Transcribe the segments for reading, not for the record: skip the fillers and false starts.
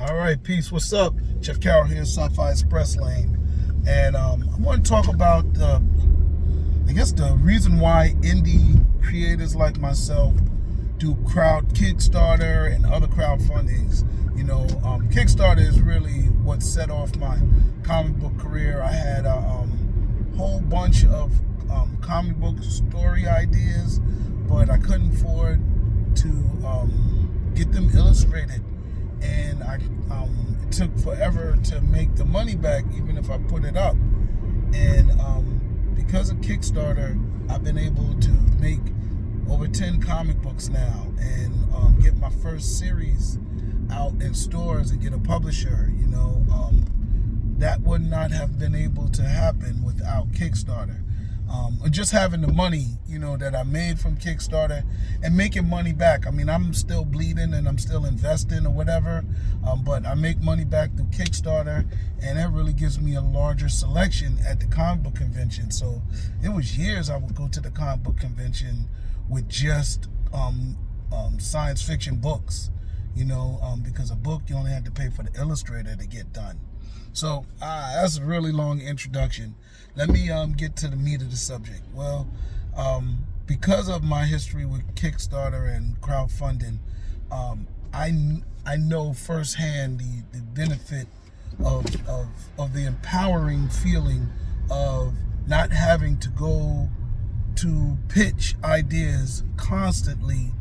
All right, peace. What's up? Chef Carroll here, Sci-fi Express Lane, and I want to talk about, I guess, the reason why indie creators like myself do crowd Kickstarter and other crowdfundings. Kickstarter is really what set off my comic book career. I had a whole bunch of comic book story ideas, but I couldn't afford to get them illustrated, and it took forever to make the money back, even if I put it up. And because of Kickstarter, I've been able to make over 10 comic books now, and get my first series out in stores and get a publisher. That would not have been able to happen without Kickstarter. Or just having the money, that I made from Kickstarter and making money back. I mean, I'm still bleeding and I'm still investing or whatever, but I make money back through Kickstarter, and that really gives me a larger selection at the comic book convention. So it was years I would go to the comic book convention with just science fiction books, because a book you only had to pay for the illustrator to get done. So that's a really long introduction. Let me get to the meat of the subject. Well, because of my history with Kickstarter and crowdfunding, I know firsthand the benefit of the empowering feeling of not having to go to pitch ideas constantly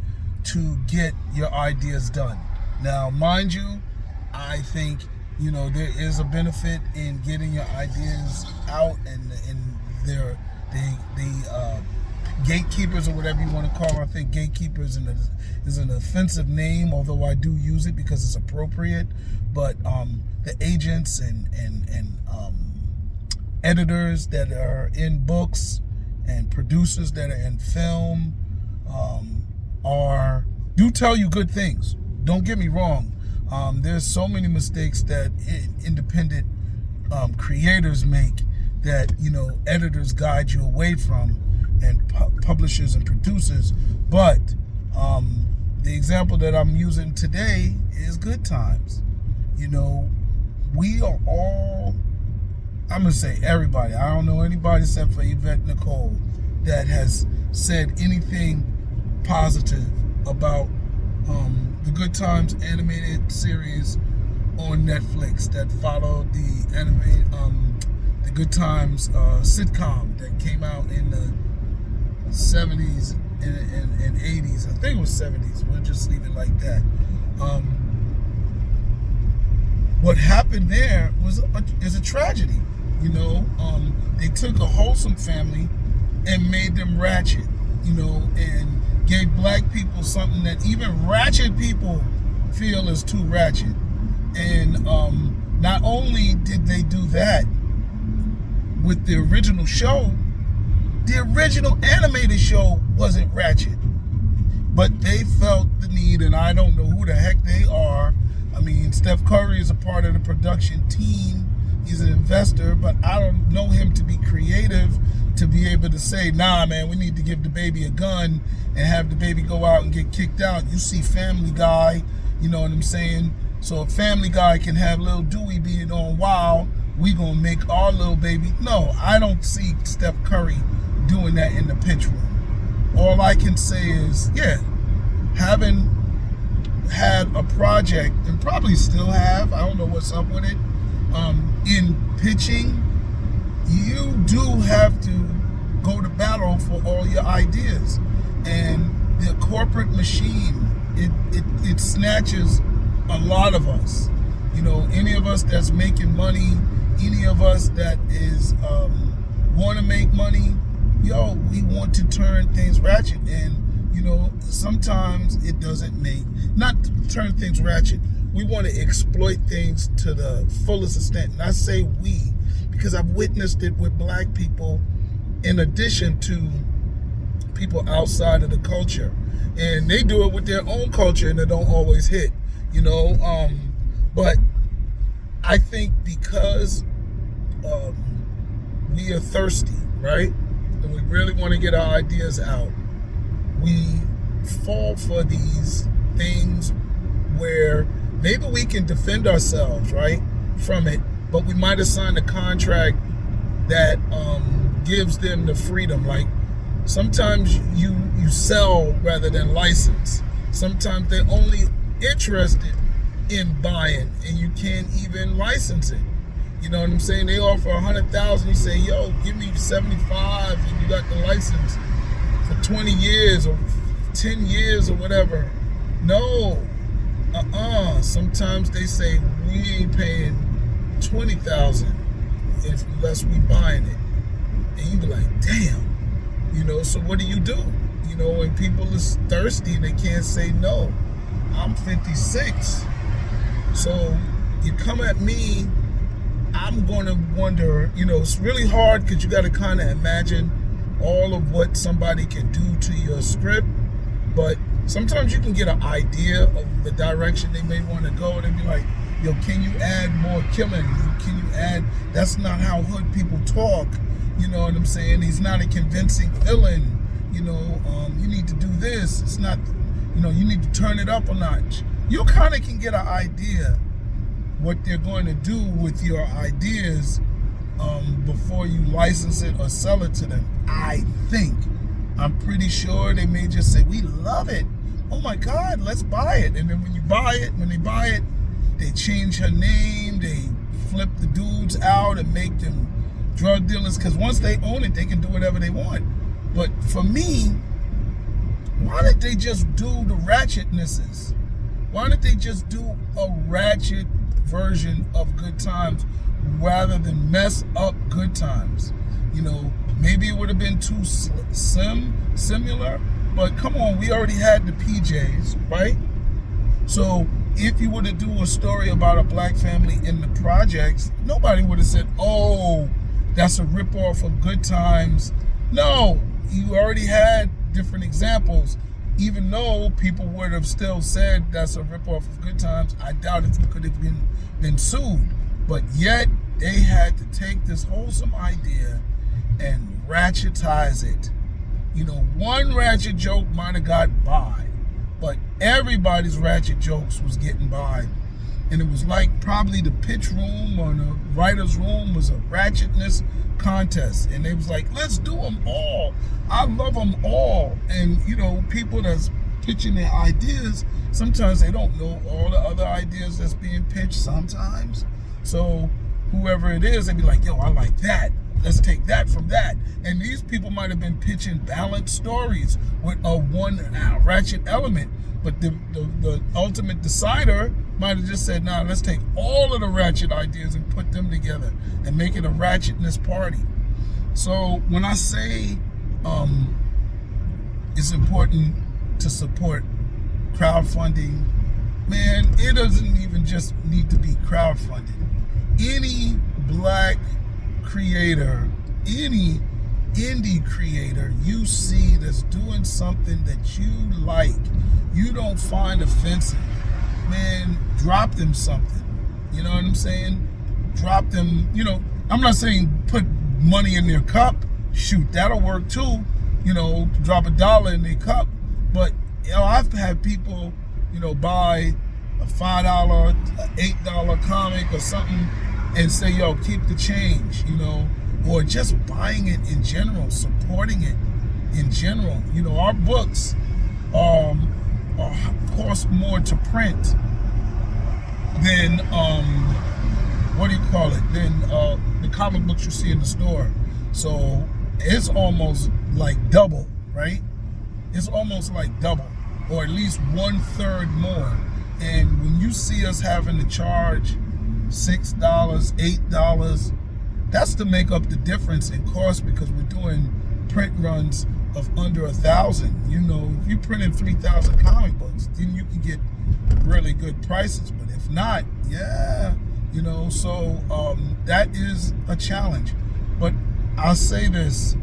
to get your ideas done. Now, mind you, I think there is a benefit in getting your ideas out, and the gatekeepers, or whatever you want to call them. I think gatekeepers is an offensive name, although I do use it because it's appropriate. But the agents and editors that are in books and producers that are in film do tell you good things. Don't get me wrong. There's so many mistakes that independent creators make that editors guide you away from, and publishers and producers. But the example that I'm using today is Goodtimes. We are all, I'm gonna say everybody. I don't know anybody except for Yvette Nicole that has said anything positive about the Goodtimes animated series on Netflix that followed the Goodtimes sitcom that came out in the 70s and 80s. I think it was 70s. We'll just leave it like that. What happened there is a tragedy. They took a wholesome family and made them ratchet, and gave black people something that even ratchet people feel is too ratchet. And not only did they do that with the original show, the original animated show wasn't ratchet, but they felt the need, and I don't know who the heck they are. I mean, Steph Curry is a part of the production team. He's an investor, but I don't know him to be creative to be able to say, nah, man, we need to give the baby a gun and have the baby go out and get kicked out. You see Family Guy, you know what I'm saying? So if Family Guy can have little Dewey being on wild, we gonna make our little baby. No, I don't see Steph Curry doing that in the pitch room. All I can say is, yeah, having had a project, and probably still have, I don't know what's up with it, in pitching, you do have to go to battle for all your ideas. And the corporate machine, it snatches a lot of us. Any of us that's making money, any of us that is want to make money, we want to turn things ratchet. And sometimes it doesn't not turn things ratchet. We want to exploit things to the fullest extent. And I say we, because I've witnessed it with black people in addition to people outside of the culture. And they do it with their own culture, and it don't always hit, but I think because we are thirsty, right? And we really want to get our ideas out, we fall for these things where maybe we can defend ourselves, right, from it, but we might have signed a contract that gives them the freedom. Like sometimes you sell rather than license. Sometimes they're only interested in buying and you can't even license it. You know what I'm saying? They offer 100,000. You say, yo, give me 75 and you got the license for 20 years or 10 years or whatever. No. Sometimes they say we ain't paying 20,000 unless we buying it. And you be like, damn. You know, so what do? You know, when people is thirsty and they can't say no. I'm 56. So you come at me, I'm going to wonder, you know, it's really hard because you got to kind of imagine all of what somebody can do to your script. But sometimes you can get an idea of the direction they may want to go. They'd be like, yo, can you add more killing? Can you add, that's not how hood people talk. You know what I'm saying? He's not a convincing villain. You know, you need to do this. It's not, you know, you need to turn it up a notch. You kind of can get an idea what they're going to do with your ideas before you license it or sell it to them. I think. I'm pretty sure they may just say, we love it. Oh my God, let's buy it. And then when they buy it, they change her name, they flip the dudes out and make them drug dealers, because once they own it, they can do whatever they want. But for me, why don't they just do the ratchetnesses? Why don't they just do a ratchet version of Good Times rather than mess up Good Times? You know, maybe it would have been too similar, but come on, we already had the PJs, right? So if you were to do a story about a black family in the projects, nobody would have said, oh, that's a ripoff of Good Times. No, you already had different examples. Even though people would have still said that's a ripoff of Good Times, I doubt if you could have been sued. But yet, they had to take this wholesome idea and ratchetize it. You know, one ratchet joke might have got by, but everybody's ratchet jokes was getting by. And it was like probably the pitch room or the writer's room was a ratchetness contest. And they was like, let's do them all. I love them all. And, you know, people that's pitching their ideas, sometimes they don't know all the other ideas that's being pitched sometimes. So whoever it is, they be like, yo, I like that. Let's take that from that. And these people might have been pitching balanced stories with a one ratchet element. But the ultimate decider might have just said, nah, let's take all of the ratchet ideas and put them together and make it a ratchetness party. So when I say it's important to support crowdfunding, man, it doesn't even just need to be crowdfunded. Any black creator, any indie creator you see that's doing something that you like, you don't find offensive, man, drop them something. You know what I'm saying? Drop them, you know, I'm not saying put money in their cup. Shoot, that'll work too. You know, drop $1 in their cup. But, you know, I've had people, you know, buy a $5, $8 comic or something and say, yo, keep the change, you know, or just buying it in general, supporting it in general. You know, our books cost more to print than than the comic books you see in the store. So it's almost like double, right? It's almost like double, or at least 1/3 more. And when you see us having to charge $6, $8, that's to make up the difference in cost, because we're doing print runs of under 1,000. You know, if you printed 3,000 comic books, then you can get really good prices. But if not, yeah, you know, so that is a challenge. But I'll say this,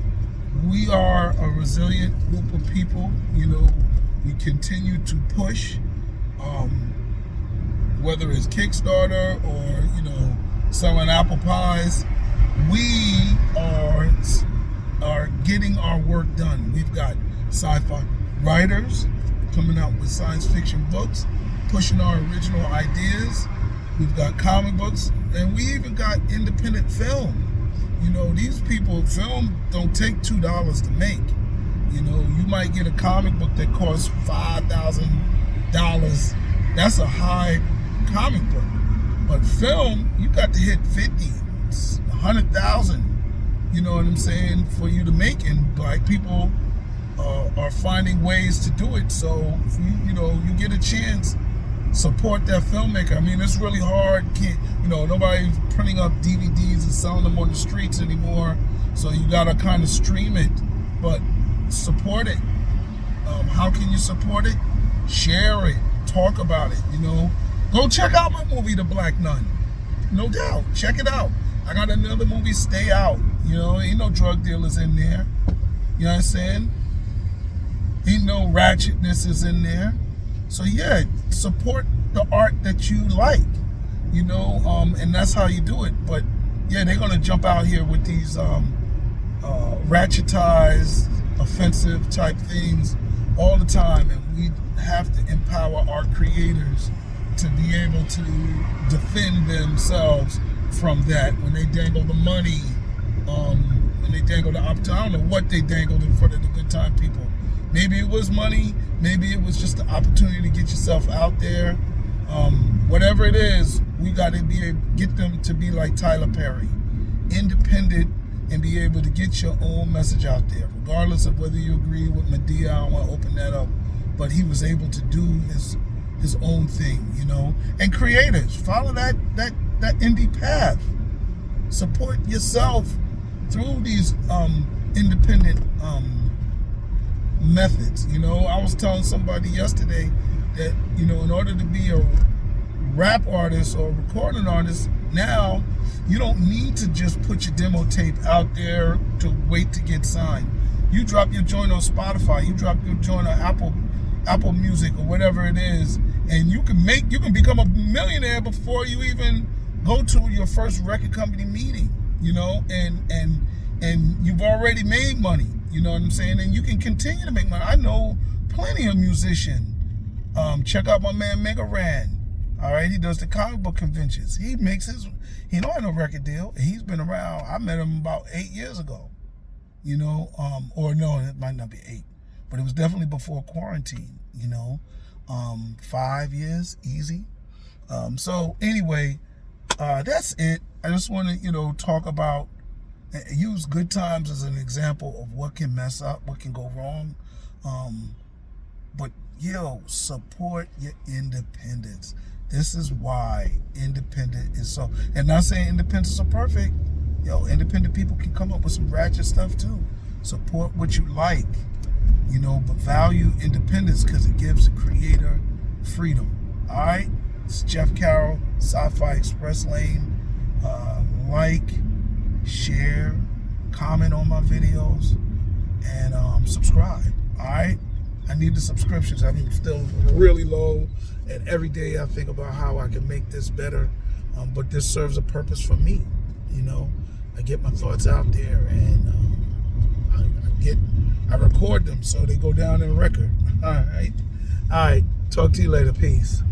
we are a resilient group of people. You know, we continue to push, whether it's Kickstarter or, you know, selling apple pies. We are getting our work done. We've got sci-fi writers coming out with science fiction books, pushing our original ideas. We've got comic books, and we even got independent film. You know, these people, film don't take $2 to make. You know, you might get a comic book that costs $5,000. That's a high comic book. But film, you got to hit 50, 100,000. You know what I'm saying? For you to make, and Black people are finding ways to do it. So, if you get a chance, support that filmmaker. I mean, it's really hard. Nobody's printing up DVDs and selling them on the streets anymore. So you gotta kind of stream it, but support it. How can you support it? Share it. Talk about it. Go check out my movie, The Black Nun. No doubt, check it out. I got another movie, Stay Out. Ain't no drug dealers in there. You know what I'm saying? Ain't no ratchetness is in there. So yeah, support the art that you like, and that's how you do it. But yeah, they're gonna jump out here with these ratchetized, offensive type things all the time, and we have to empower our creators to be able to defend themselves from that. When they dangle the money, when they dangle the opportunity, I don't know what they dangled in front of the good time people. Maybe it was money. Maybe it was just the opportunity to get yourself out there. Whatever it is, we got to get them to be like Tyler Perry, independent, and be able to get your own message out there, regardless of whether you agree with Medea. I don't want to open that up, but he was able to do his own thing, And creators, follow that indie path. Support yourself through these independent methods. I was telling somebody yesterday that, in order to be a rap artist or recording artist, now you don't need to just put your demo tape out there to wait to get signed. You drop your joint on Spotify, you drop your joint on Apple Music or whatever it is, and you can become a millionaire before you even go to your first record company meeting, and you've already made money. You know what I'm saying? And you can continue to make money. I know plenty of musicians. Check out my man Mega Ran. All right, he does the comic book conventions. He don't have no record deal. He's been around. I met him about 8 years ago. Or no, it might not be 8, but it was definitely before quarantine. 5 years, easy. So anyway, that's it. I just want to talk about. Use Goodtimes as an example of what can mess up, what can go wrong. But support your independence. This is why independent is so. And not saying independents are perfect. Independent people can come up with some ratchet stuff too. Support what you like, but value independence because it gives the creator freedom. All right, it's Jeff Carroll, Sci-Fi Express Lane. Share, comment on my videos, and subscribe. All right, I need the subscriptions. I'm still really low, and every day I think about how I can make this better. But this serves a purpose for me. I get my thoughts out there, and I record them so they go down in record. All right. Talk to you later. Peace.